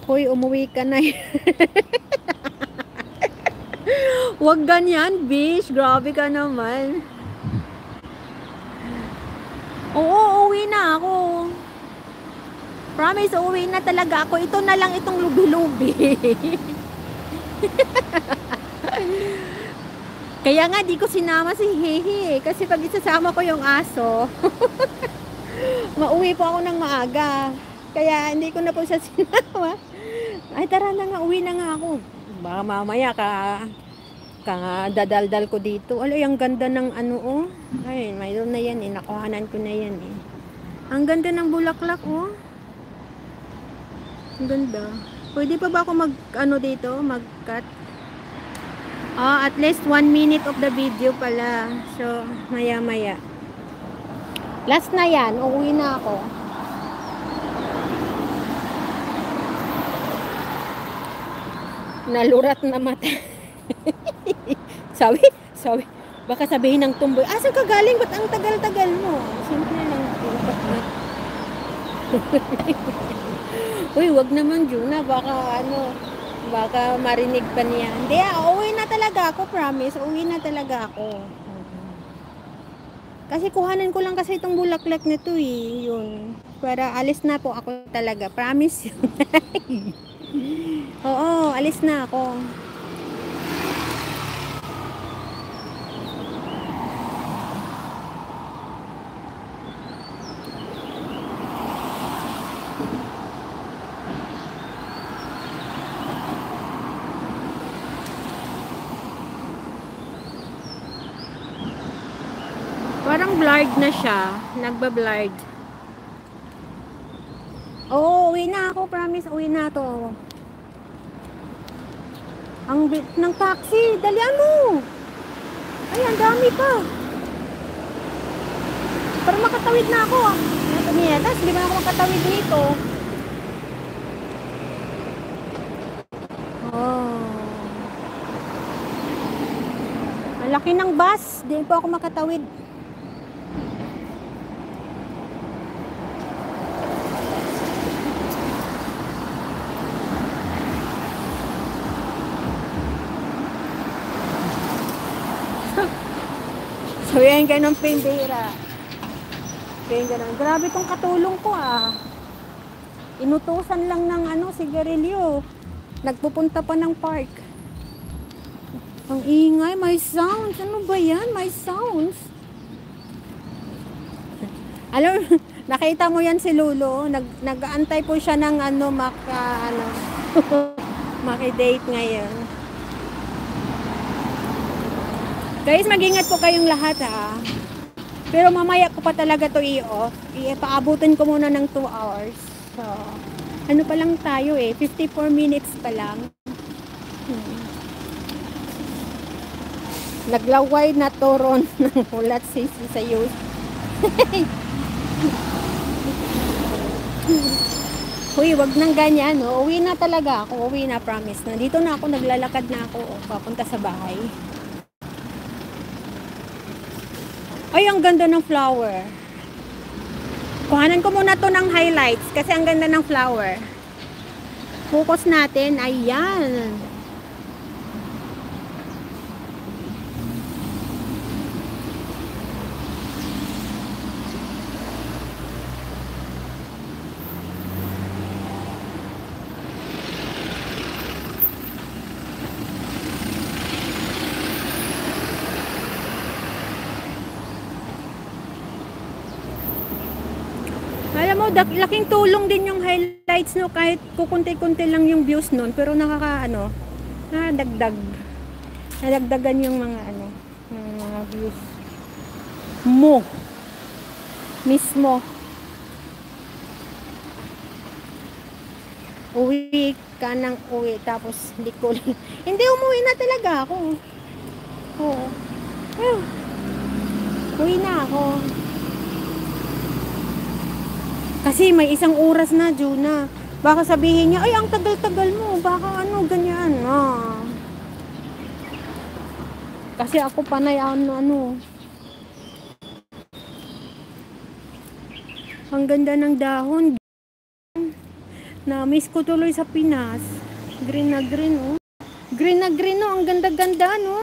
Hoy, umuwi ka na. Wag ganyan, bish. Grabe ka naman. Oo, uwi na ako. Promise, uwi na talaga ako. Ito na lang itong lubi-lubi. Kaya nga, di ko sinama si Hehe. Kasi pag isasama ko yung aso, mauwi po ako ng maaga. Kaya hindi ko na po siya sinama. Ay, tara na nga, uwi na nga ako. Baka mamaya dadaldal ko dito. Alay, ang ganda ng ano, oh. Ay, mayroon na yan, eh. Nakuhanan ko na yan, eh. Ang ganda ng bulaklak, oh. Ang ganda. Pwede pa ba ako dito, mag-cut? At least 1 minute of the video pala. So, maya-maya. Last na yan, uuwi na ako. Nalurat na mata. sabi, baka sabihin ng tumboy, saan ka galing? Ba't ang tagal-tagal mo? Simple lang. Uy, wag naman, Juna. Baka marinig pa niya. Hindi, uuwi na talaga ako, promise. Uuwi na talaga ako. Kasi kuhanan ko lang kasi itong bulaklak nito, eh. Yun. Para alis na po ako talaga. Promise. Oo, alis na ako. Parang blurred na siya. Nagba-blurred. Oo, uwi na ako. Promise, uwi na to. Ang bit ng taxi. Dalian mo. Ay, ang dami pa. Para makatawid na ako. Tapos, hindi ba ako makatawid dito? Oh. Ang laki ng bus. Hindi po ako makatawid. Sabihin kayo ng pindera. Grabe tong katulong ko, Inutusan lang ng sigarilyo. Nagpupunta pa ng park. Ang ingay, may sounds. Ano ba yan? May sounds. Alam, nakita mo yan si Lulu. Nag-aantay po siya ng maki-date ngayon. Guys, mag-ingat po kayong lahat, Pero mamaya ko pa talaga to i-off. Paabutin ko muna ng 2 hours. So, ano pa lang tayo 54 minutes pa lang. Naglaway na toron ng ulat sisi sa youth. Uy, wag nang ganyan, Uwi na talaga ako. Uwi na, promise. Nandito na ako, naglalakad na ako, papunta sa bahay. Ay, ang ganda ng flower. Kuhanan ko muna to ng highlights kasi ang ganda ng flower. Focus natin. Ayan. Alam mo, laking tulong din yung highlights, kahit kukunti-kunti lang yung views nun, pero nadagdagan yung mga mga views mo mismo. Uwi ka ng uwi, tapos hindi, umuwi na talaga ako. Oo. Uwi na ako. Kasi may 1 oras na, Juna. Baka sabihin niya, ay, ang tagal-tagal mo. Baka ganyan. Kasi ako panay, ang ganda ng dahon. Na-miss ko tuloy sa Pinas. Green na green, oh. Green na green, oh. Ang ganda-ganda, no?